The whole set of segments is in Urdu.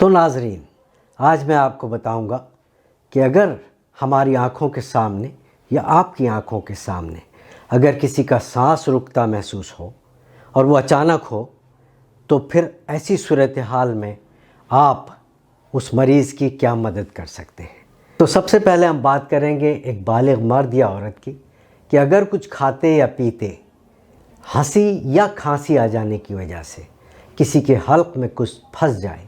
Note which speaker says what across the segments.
Speaker 1: تو ناظرین، آج میں آپ کو بتاؤں گا کہ اگر ہماری آنکھوں کے سامنے یا آپ کی آنکھوں کے سامنے اگر کسی کا سانس رکتا محسوس ہو اور وہ اچانک ہو، تو پھر ایسی صورتحال میں آپ اس مریض کی کیا مدد کر سکتے ہیں۔ تو سب سے پہلے ہم بات کریں گے ایک بالغ مرد یا عورت کی کہ اگر کچھ کھاتے یا پیتے ہنسی یا کھانسی آ جانے کی وجہ سے کسی کے حلق میں کچھ پھنس جائے،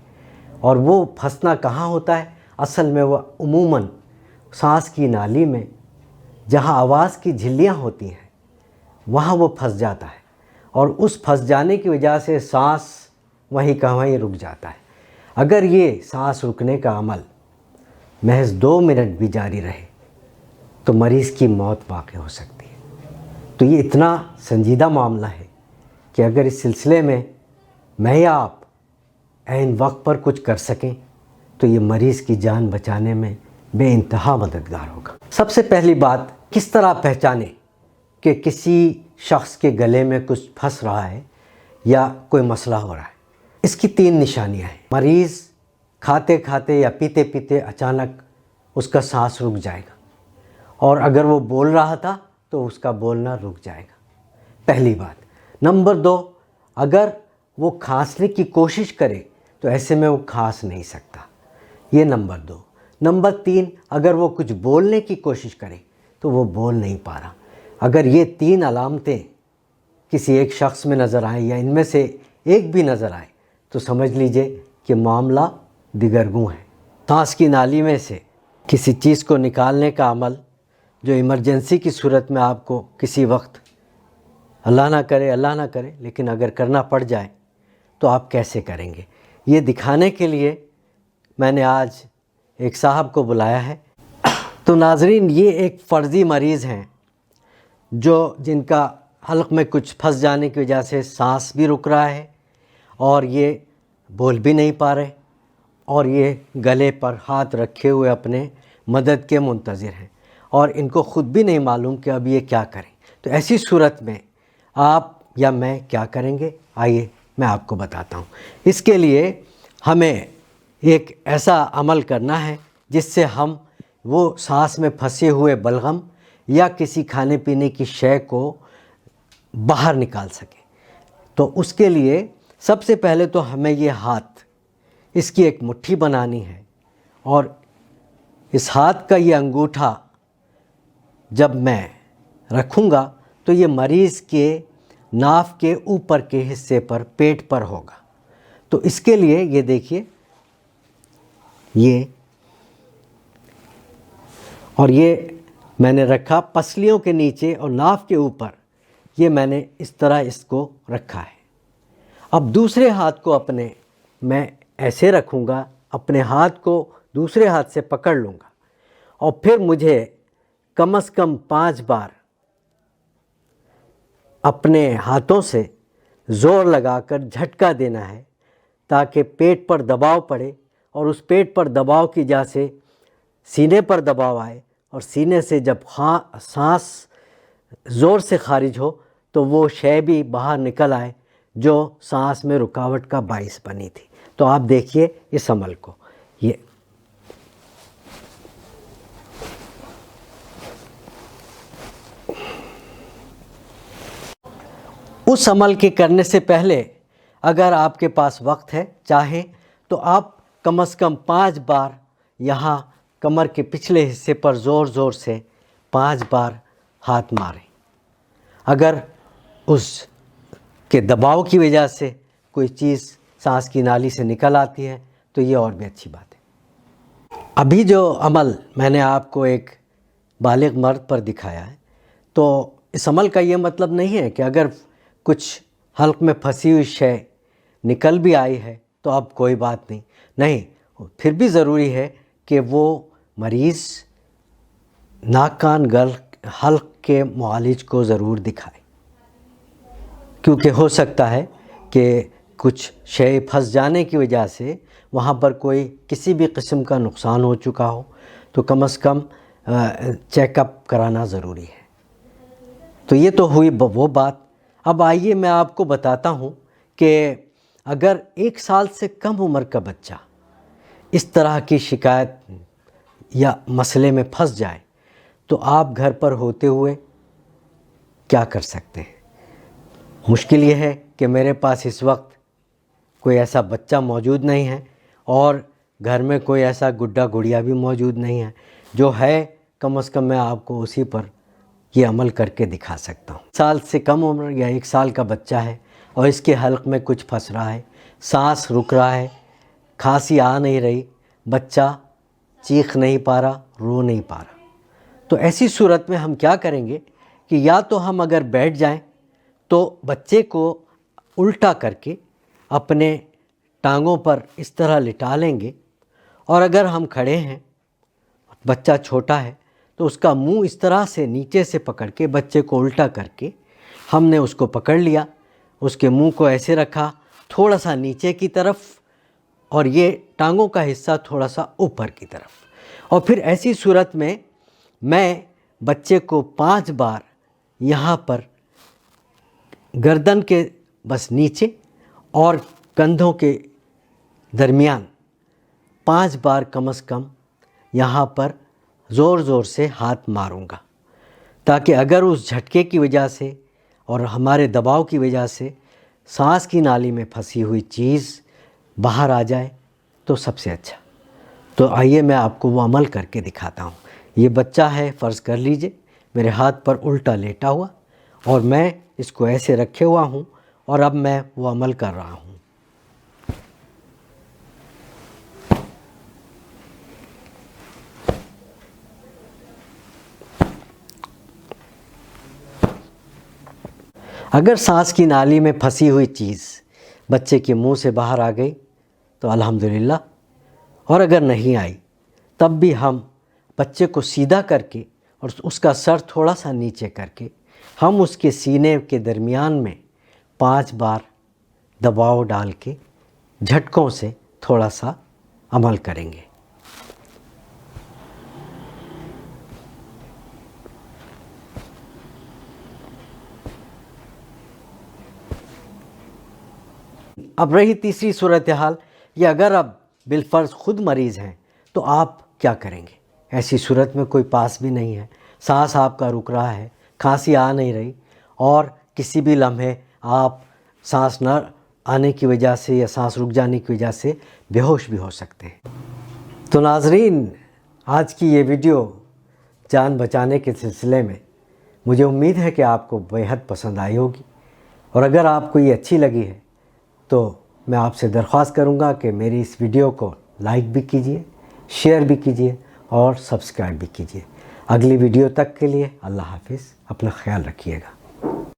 Speaker 1: اور وہ پھنسنا کہاں ہوتا ہے؟ اصل میں وہ عموماً سانس کی نالی میں جہاں آواز کی جھلیاں ہوتی ہیں وہاں وہ پھنس جاتا ہے، اور اس پھنس جانے کی وجہ سے سانس وہیں کا وہیں رک جاتا ہے۔ اگر یہ سانس رکنے کا عمل محض 2 منٹ بھی جاری رہے تو مریض کی موت واقع ہو سکتی ہے۔ تو یہ اتنا سنجیدہ معاملہ ہے کہ اگر اس سلسلے میں میں یا آپ عین وقت پر کچھ کر سکیں تو یہ مریض کی جان بچانے میں بے انتہا مددگار ہوگا۔ سب سے پہلی بات، کس طرح پہچانیں کہ کسی شخص کے گلے میں کچھ پھنس رہا ہے یا کوئی مسئلہ ہو رہا ہے؟ اس کی 3 نشانیاں ہیں۔ مریض کھاتے کھاتے یا پیتے پیتے اچانک اس کا سانس رک جائے گا، اور اگر وہ بول رہا تھا تو اس کا بولنا رک جائے گا، پہلی بات۔ نمبر 2، اگر وہ کھانسنے کی کوشش کرے تو ایسے میں وہ کھانس نہیں سکتا، یہ نمبر 2۔ نمبر 3، اگر وہ کچھ بولنے کی کوشش کرے تو وہ بول نہیں پا رہا۔ اگر یہ 3 علامتیں کسی ایک شخص میں نظر آئیں یا ان میں سے ایک بھی نظر آئے تو سمجھ لیجئے کہ معاملہ دیگرگوں ہے۔ سانس کی نالی میں سے کسی چیز کو نکالنے کا عمل جو ایمرجنسی کی صورت میں آپ کو کسی وقت اللہ نہ کرے لیکن اگر کرنا پڑ جائے تو آپ کیسے کریں گے، یہ دکھانے کے لیے میں نے آج ایک صاحب کو بلایا ہے۔ تو ناظرین، یہ ایک فرضی مریض ہیں جن کا حلق میں کچھ پھنس جانے کی وجہ سے سانس بھی رک رہا ہے اور یہ بول بھی نہیں پا رہے، اور یہ گلے پر ہاتھ رکھے ہوئے اپنے مدد کے منتظر ہیں، اور ان کو خود بھی نہیں معلوم کہ اب یہ کیا کریں۔ تو ایسی صورت میں آپ یا میں کیا کریں گے؟ آئیے میں آپ کو بتاتا ہوں۔ اس کے لیے ہمیں ایک ایسا عمل کرنا ہے جس سے ہم وہ سانس میں پھنسے ہوئے بلغم یا کسی کھانے پینے کی شے کو باہر نکال سکیں۔ تو اس کے لیے سب سے پہلے تو ہمیں یہ ہاتھ، اس کی ایک مٹھی بنانی ہے، اور اس ہاتھ کا یہ انگوٹھا جب میں رکھوں گا تو یہ مریض کے ناف کے اوپر کے حصے پر، پیٹ پر ہوگا۔ تو اس کے لیے یہ دیکھیے، یہ میں نے رکھا پسلیوں کے نیچے اور ناف کے اوپر، یہ میں نے اس طرح اس کو رکھا ہے۔ اب دوسرے ہاتھ کو میں ایسے رکھوں گا، اپنے ہاتھ کو دوسرے ہاتھ سے پکڑ لوں گا، اور پھر مجھے کم از کم 5 بار اپنے ہاتھوں سے زور لگا کر جھٹکا دینا ہے تاکہ پیٹ پر دباؤ پڑے، اور اس پیٹ پر دباؤ کی وجہ سے سینے پر دباؤ آئے، اور سینے سے جب سانس زور سے خارج ہو تو وہ شے بھی باہر نکل آئے جو سانس میں رکاوٹ کا باعث بنی تھی۔ تو آپ دیکھیے اس عمل کو، اس عمل کے کرنے سے پہلے اگر آپ کے پاس وقت ہے، چاہیں تو آپ کم از کم 5 بار یہاں کمر کے پچھلے حصے پر زور سے 5 بار ہاتھ ماریں۔ اگر اس کے دباؤ کی وجہ سے کوئی چیز سانس کی نالی سے نکل آتی ہے تو یہ اور بھی اچھی بات ہے۔ ابھی جو عمل میں نے آپ کو ایک بالغ مرد پر دکھایا ہے، تو اس عمل کا یہ مطلب نہیں ہے کہ اگر کچھ حلق میں پھنسی ہوئی شے نکل بھی آئی ہے تو اب کوئی بات نہیں، پھر بھی ضروری ہے کہ وہ مریض ناک کان گل حلق کے معالج کو ضرور دکھائے، کیونکہ ہو سکتا ہے کہ کچھ شے پھنس جانے کی وجہ سے وہاں پر کوئی کسی بھی قسم کا نقصان ہو چکا ہو، تو کم از کم چیک اپ کرانا ضروری ہے۔ تو یہ تو ہوئی وہ بات۔ اب آئیے میں آپ کو بتاتا ہوں کہ اگر 1 سال سے کم عمر کا بچہ اس طرح کی شکایت یا مسئلے میں پھنس جائے تو آپ گھر پر ہوتے ہوئے کیا کر سکتے ہیں؟ مشکل یہ ہے کہ میرے پاس اس وقت کوئی ایسا بچہ موجود نہیں ہے اور گھر میں کوئی ایسا گڈا گڑیا بھی موجود نہیں ہے، جو ہے کم از کم میں آپ کو اسی پر یہ عمل کر کے دکھا سکتا ہوں۔ 1 سال سے کم عمر یا 1 سال کا بچہ ہے اور اس کے حلق میں کچھ پھنس رہا ہے، سانس رک رہا ہے، کھانسی آ نہیں رہی، بچہ چیخ نہیں پا رہا، رو نہیں پا رہا، تو ایسی صورت میں ہم کیا کریں گے کہ یا تو ہم اگر بیٹھ جائیں تو بچے کو الٹا کر کے اپنے ٹانگوں پر اس طرح لٹا لیں گے، اور اگر ہم کھڑے ہیں، بچہ چھوٹا ہے، تو اس کا منہ اس طرح سے نیچے سے پکڑ کے بچے کو الٹا کر کے ہم نے اس کو پکڑ لیا، اس کے منہ کو ایسے رکھا تھوڑا سا نیچے کی طرف اور یہ ٹانگوں کا حصہ تھوڑا سا اوپر کی طرف، اور پھر ایسی صورت میں بچے کو 5 بار یہاں پر گردن کے بس نیچے اور کندھوں کے درمیان 5 بار کم از کم یہاں پر زور زور سے ہاتھ ماروں گا، تاکہ اگر اس جھٹکے کی وجہ سے اور ہمارے دباؤ کی وجہ سے سانس کی نالی میں پھنسی ہوئی چیز باہر آ جائے تو سب سے اچھا۔ تو آئیے میں آپ کو وہ عمل کر کے دکھاتا ہوں۔ یہ بچہ ہے، فرض کر لیجئے میرے ہاتھ پر الٹا لیٹا ہوا اور میں اس کو ایسے رکھے ہوا ہوں، اور اب میں وہ عمل کر رہا ہوں۔ اگر سانس کی نالی میں پھنسی ہوئی چیز بچے کے منہ سے باہر آ گئی تو الحمدللہ، اور اگر نہیں آئی تب بھی ہم بچے کو سیدھا کر کے اور اس کا سر تھوڑا سا نیچے کر کے ہم اس کے سینے کے درمیان میں 5 بار دباؤ ڈال کے جھٹکوں سے تھوڑا سا عمل کریں گے۔ اب رہی تیسری صورتحال، یہ اگر آپ بالفرض خود مریض ہیں تو آپ کیا کریں گے؟ ایسی صورت میں کوئی پاس بھی نہیں ہے، سانس آپ کا رک رہا ہے، کھانسی آ نہیں رہی، اور کسی بھی لمحے آپ سانس نہ آنے کی وجہ سے یا سانس رک جانے کی وجہ سے بے ہوش بھی ہو سکتے ہیں۔ تو ناظرین، آج کی یہ ویڈیو جان بچانے کے سلسلے میں مجھے امید ہے کہ آپ کو بے حد پسند آئی ہوگی، اور اگر آپ کو یہ اچھی لگی ہے تو میں آپ سے درخواست کروں گا کہ میری اس ویڈیو کو لائک بھی کیجئے، شیئر بھی کیجئے اور سبسکرائب بھی کیجئے۔ اگلی ویڈیو تک کے لیے اللہ حافظ، اپنا خیال رکھیے گا۔